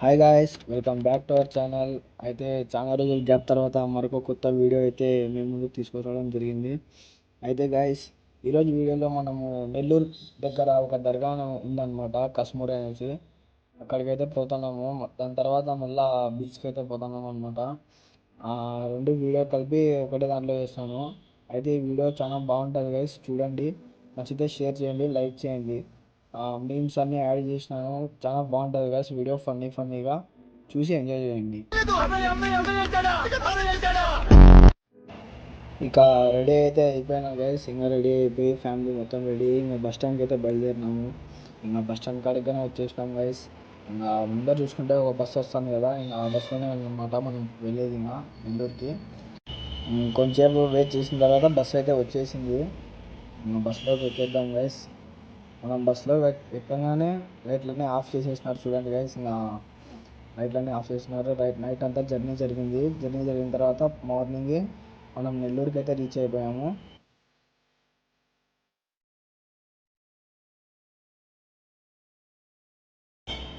Hi guys, welcome back to our channel. అయితే చాలా రోజుల గ్యాప్ తర్వాత మరొక కొత్త వీడియో అయితే మేము ముందుకు తీసుకురావడం జరిగింది. అయితే గాయ్స్, ఈరోజు వీడియోలో మనము నెల్లూరు దగ్గర ఒక దర్గా ఉందన్నమాట, కశ్మూర్ అనేసి. అక్కడికైతే పోతున్నాము. దాని తర్వాత మళ్ళీ బీచ్కి అయితే పోతున్నాము అనమాట. రెండు వీడియో కలిపి ఒకటే దాంట్లో చేస్తాను. అయితే ఈ వీడియో చాలా బాగుంటుంది గైస్, చూడండి. నచ్చితే షేర్ చేయండి, లైక్ చేయండి. మీమ్స్ అన్నీ యాడ్ చేసినాను, చాలా బాగుంటుంది గైస్. వీడియో ఫన్నీగా చూసి ఎంజాయ్ చేయండి. ఇక రెడీ అయితే అయిపోయినా గైస్, ఇంకా రెడీ అయిపోయి ఫ్యామిలీ మొత్తం రెడీ ఇంకా బస్ స్టాండ్కి అయితే బయలుదేరినాము. ఇంకా బస్ స్టాండ్ కాడికనే వచ్చేసినాం గైస్. ఇంకా ముందర చూసుకుంటే ఒక బస్సు వస్తుంది కదా, ఇంకా ఆ బస్సులోనే అనమాట మనం వెళ్ళేది ఇంకా నెల్లూరుకి. కొంచెంసేపు వెయిట్ చేసిన తర్వాత బస్సు అయితే వచ్చేసింది. ఇంకా బస్సులోకి ఎక్కేద్దాం గైస్. మనం బస్సులో ఎక్కగానే లైట్లన్నీ ఆఫ్ చేసేసినారు, చూడండి గైస్. ఇంకా లైట్లన్నీ ఆఫ్ చేసినారు. నైట్ అంతా జర్నీ జరిగిన తర్వాత మార్నింగ్ మనం నెల్లూరుకి అయితే రీచ్ అయిపోయాము.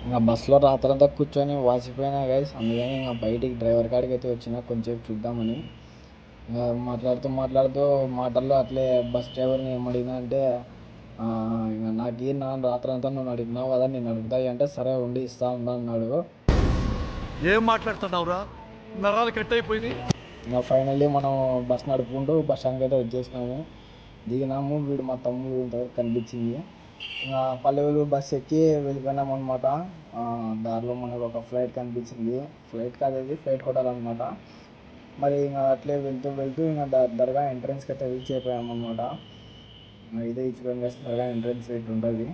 ఇంకా బస్సులో రాత్రంతా కూర్చొని వాసిపోయినా గైస్, అందుకని ఇంకా బయటికి డ్రైవర్ కాడికి అయితే వచ్చిన కొంచెంసేపు చూద్దామని. ఇంకా మాట్లాడుతూ మాటల్లో అట్లే బస్ డ్రైవర్ని ఏమడిగినా అంటే, ఇంకా నాకు నాన్న రాత్రంతా నువ్వు అడిగినావు కదా, నేను అడుగుతాయి అంటే సరే ఉండి ఇస్తా ఉన్నా అన్నాడు. ఏం మాట్లాడుతున్నావురా, నరాలు కట్ అయిపోయింది. ఇంకా ఫైనల్లీ మనం బస్ నడుపుకుంటూ బస్ స్టాండ్కి అయితే వచ్చేసినాము. దిగినాము, వీడు మా తమ్ముడు ఇంతవరకు కనిపించింది. ఇంకా పల్లెలు బస్ ఎక్కి వెళ్ళిపోయినాం అనమాట. దారిలో మనకు ఒక ఫ్లైట్ కనిపించింది. ఫ్లైట్ కాదు, ఫ్లైట్ కొట్టాలన్నమాట. మరి ఇంకా అట్లే వెళ్తూ ఇంకా దర్గా ఎంట్రన్స్కి అయితే రీచ్ అయిపోయాము అనమాట. ఇదే చూడండి, దర్గా ఎంట్రన్స్ ఇట్లా ఉంటుంది.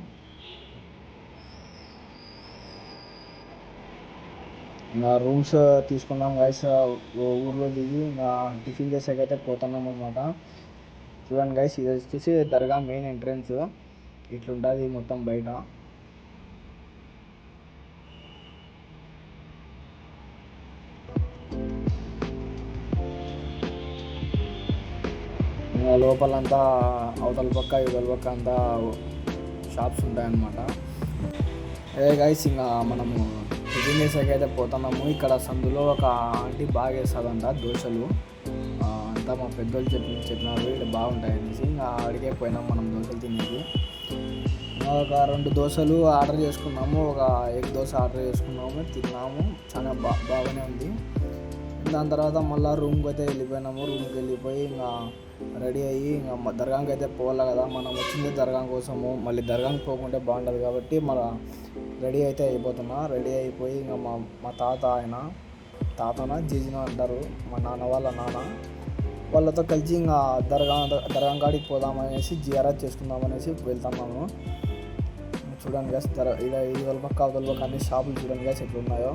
ఇంకా రూమ్స్ తీసుకున్నాం గైస్. ఊర్లో దిగి ఇంకా టిఫిన్ చేసాకైతే పోతున్నాం అనమాట. చూడండి గైస్, ఇది వచ్చేసి దర్గా మెయిన్ ఎంట్రన్స్. ఇట్లుంటుంది మొత్తం బయట. ఇంకా లోపలంతా అవతల పక్క ఇవతల పక్క అంతా షాప్స్ ఉంటాయన్నమాట. అదే గైస్, ఇంకా మనము టిఫిన్ చేసాకైతే పోతున్నాము. ఇక్కడ సందులో ఒక ఆంటీ బాగా వేస్తుందంట దోశలు. అంతా మా పెద్దోళ్ళు చెప్పినారు ఇక్కడ బాగుంటాయి అనేసి. ఇంకా అడిగే పోయినాం మనం దోశలు తినేది. ఒక 2 దోశలు ఆర్డర్ చేసుకున్నాము, ఒక ఎగ్ దోశ ఆర్డర్ చేసుకున్నాము, తిన్నాము. చాలా బాగానే ఉంది. దాని తర్వాత మళ్ళీ రూమ్కి అయితే వెళ్ళిపోయినాము. రూమ్కి వెళ్ళిపోయి ఇంకా రెడీ అయ్యి ఇంకా దర్గాకి అయితే పోవాలి కదా, మనం వచ్చింది దర్గా కోసము. మళ్ళీ దర్గాకి పోకుంటే బాగుంటుంది కాబట్టి మన రెడీ అయితే అయిపోతున్నా. రెడీ అయిపోయి ఇంకా మా తాతన జీజిన అంటారు, మా నాన్న వాళ్ళ నాన్న, వాళ్ళతో కలిసి ఇంకా దర్గా కాడికి పోదామనేసి జియారత్ చేసుకుందామనేసి వెళ్తున్నాము. చూడండి గైస్, ఇది పక్క అవతల పక్క అన్ని షాపులు చూడండి గైస్ ఎట్లున్నాయో.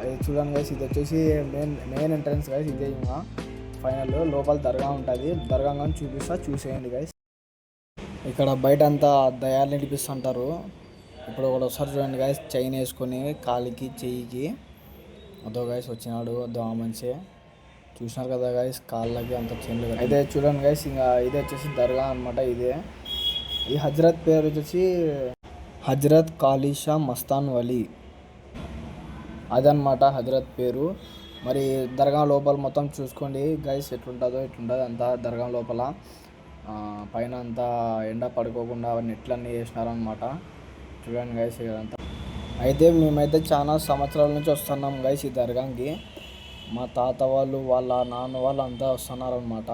అది చూడండి గైస్, ఇది వచ్చేసి మెయిన్ ఎంట్రన్స్ గైస్. ఇదే ఇంకా ఫైనల్ లోపల దర్గా ఉంటుంది. దర్గా కానీ చూసేయండి గైస్. ఇక్కడ బయట అంతా దయాలు నిలిపిస్తుంటారు. ఇప్పుడు ఒకటి వస్తారు చూడండి గైస్, చైన్ వేసుకొని కాలికి చెయ్యికి. అదో గైస్ వచ్చినాడు, అదో ఆ మనిషి. చూసినారు కదా గైస్, కాళ్ళకి అంత చైన్లు. అయితే చూడండి గైస్, ఇంకా ఇది వచ్చేసి దర్గా అనమాట. ఇదే ఈ హజరత్ పేరు వచ్చేసి హజరత్ కాలీషా మస్తాన్ వలీ, అదనమాట హజరత్ పేరు. మరి దర్గా లోపల మొత్తం చూసుకోండి గైస్, ఎట్లుంటుంది అంతా దర్గా లోపల. పైన అంతా ఎండ పడుకోకుండా నెట్లన్నీ వేసినారనమాట. చూడండి గైస్ ఇదంతా. అయితే మేమైతే చాలా సంవత్సరాల నుంచి వస్తున్నాం గైస్ ఈ దర్గాకి. మా తాత వాళ్ళు, వాళ్ళ నాన్న వాళ్ళు అంతా వస్తున్నారనమాట.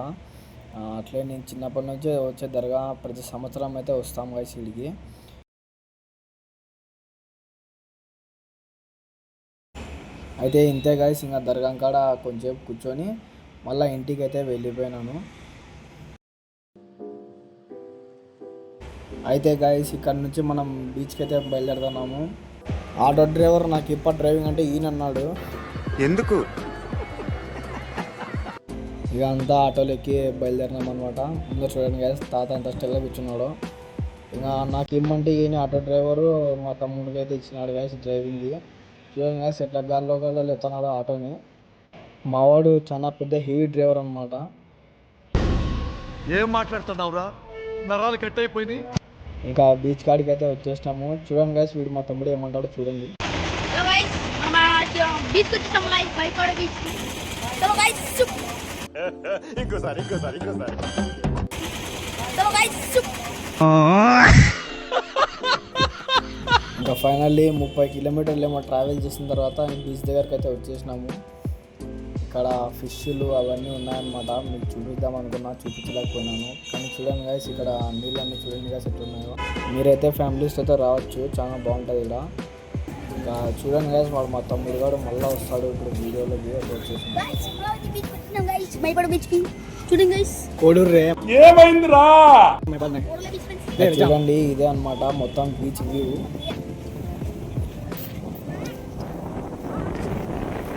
అట్లే నేను చిన్నప్పటి నుంచే వచ్చే దర్గా ప్రతి సంవత్సరం అయితే వస్తాం గైస్ ఇడికి. అయితే ఇంతే గైస్, ఇంకా దర్గా కాడ కొంచెంసేపు కూర్చొని మళ్ళీ ఇంటికి అయితే వెళ్ళిపోయినాను. అయితే గైస్, ఇక్కడ నుంచి మనం బీచ్కి అయితే బయలుదేరుతున్నాము. ఆటో డ్రైవర్ నాకు ఇప్పటి డ్రైవింగ్ అంటే ఈయన అన్నాడు. ఎందుకు ఇక అంతా ఆటోలు ఎక్కి బయలుదేరినాం అనమాట. ముందర చూడండి గైస్, తాత అంత స్టైల్గా కూర్చున్నాడు. ఇంకా నాకు ఇమ్మంటే ఈయన ఆటో డ్రైవరు మా తమ్ముడికి అయితే ఇచ్చినాడు గైస్ డ్రైవింగ్. చూడండి గైస్ ఎట్లా గాల్లో ఎత్తున్నాడు ఆటోని. మావాడు చాలా పెద్ద హెవీ డ్రైవర్ అనమాట. ఏం మాట్లాడుతున్నావురా, నరాలు కట్ అయిపోయింది. ఇంకా బీచ్ కాడికి అయితే వచ్చేసినాము. చూడండి గైస్, వీడు మా తమ్ముడు ఏమంటాడో చూడండి. ఇంకా ఫైనల్లీ 30 కిలోమీటర్లు ఏమో ట్రావెల్ చేసిన తర్వాత బీచ్ దగ్గరికి అయితే వచ్చేసినాము. ఇక్కడ ఫిష్లు అవన్నీ ఉన్నాయన్నమాట. మీకు చూపిద్దాం అనుకున్నా, చూపించలేకపోయినాను. కానీ చూడండి గైస్, ఇక్కడ నీళ్ళన్నీ చూడండి గైస్ ఎట్లున్నాయో. మీరైతే ఫ్యామిలీస్ అయితే రావచ్చు, చాలా బాగుంటుంది ఇక్కడ. ఇంకా చూడండి గైస్, వాడు మా తమ్ముడు గారు మళ్ళీ వస్తాడు ఇప్పుడు వీడియోలోకి వచ్చేసి. కోడూరు ఏమైందిరా? చూడండి, ఇదే అన్నమాట మొత్తం బీచ్ వ్యూ.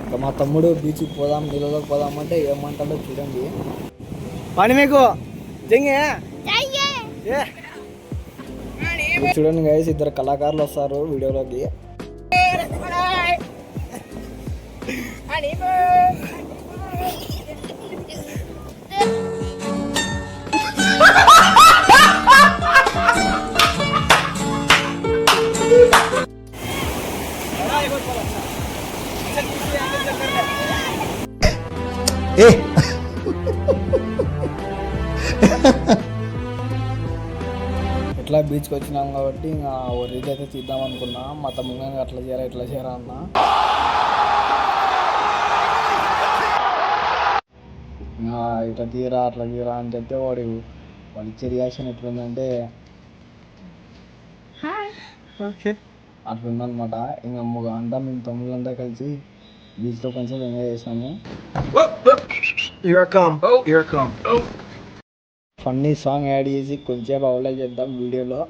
ఇంకా మా తమ్ముడు బీచ్కి పోదాం, నీళ్ళలోకి పోదాం అంటే ఏమంటాడో చూడండి. పని మీకు చూడండి గైస్, ఇద్దరు కళాకారులు వస్తారు వీడియోలోకి. ఇట్లా బీచ్కి వచ్చినాం కాబట్టి ఇంకా ఓ రీల్ అయితే తీద్దాం అనుకున్నా. మా తమ్ముడు అట్లా చేయరా ఇట్లా చేయరా అన్న. ఇట్లా తీరా అట్లా తీరా అని చెప్తే వాడు ఇచ్చే రియాక్షన్ ఎట్లుందంటే అట్లుందనమాట. ఇంకా అంతా మేము తమ్ముళ్ళంతా కలిసి బీచ్లో కొంచెం ఎంజాయ్ చేసాము. ఫన్నీ సాంగ్ యాడ్ చేసి కొంచెం అవలే చేద్దాం వీడియోలో.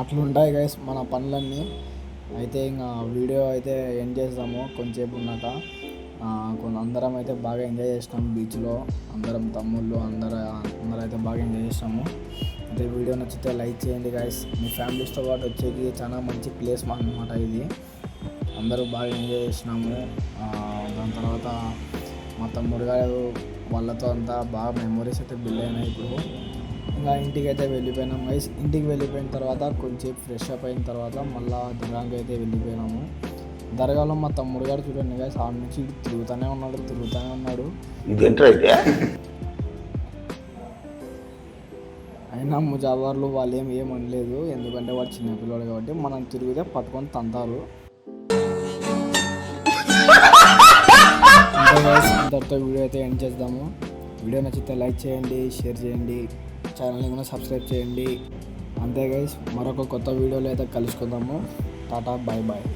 అట్లుంటాయి గైస్ మన పనులన్నీ. అయితే ఇంకా వీడియో అయితే ఎండ్ చేద్దాము కొంచెంసేపు ఉన్నాక. అందరం అయితే బాగా ఎంజాయ్ చేసినాం బీచ్లో. అందరం తమ్ముళ్ళు అందరూ అయితే బాగా ఎంజాయ్ చేసినాము. అయితే వీడియో నచ్చితే లైక్ చేయండి గైస్. మీ ఫ్యామిలీస్తో పాటు వచ్చేది చాలా మంచి ప్లేస్ అన్నమాట ఇది. అందరూ బాగా ఎంజాయ్ చేసినాము. దాని తర్వాత మా తమ్ముడు గారు వాళ్ళతో అంతా బాగా మెమొరీస్ అయితే బిల్డ్ అయినాయి. ఇప్పుడు ఇంకా ఇంటికి అయితే వెళ్ళిపోయినాం గైస్. ఇంటికి వెళ్ళిపోయిన తర్వాత కొంచెం ఫ్రెష్ అప్ అయిన తర్వాత మళ్ళీ దర్గాకి అయితే వెళ్ళిపోయినాము. దర్గాలో మా తమ్ముడు గారు చూడండి గైస్, ఆడ నుంచి తిరుగుతూనే ఉన్నాడు. అయినా ముజావర్లు వాళ్ళు ఏమనలేదు, ఎందుకంటే వాడు చిన్నపిల్లడు కాబట్టి. మనం తిరిగితే పట్టుకొని తంతారు. ఇంతటితో వీడియో అయితే ఎండ్ చేద్దాము. వీడియో నచ్చితే లైక్ చేయండి, షేర్ చేయండి, ఛానల్ని కూడా సబ్స్క్రైబ్ చేయండి. అంతే గైస్, మరొక కొత్త వీడియోలో అయితే కలుసుకుందాము. Tata, bye bye.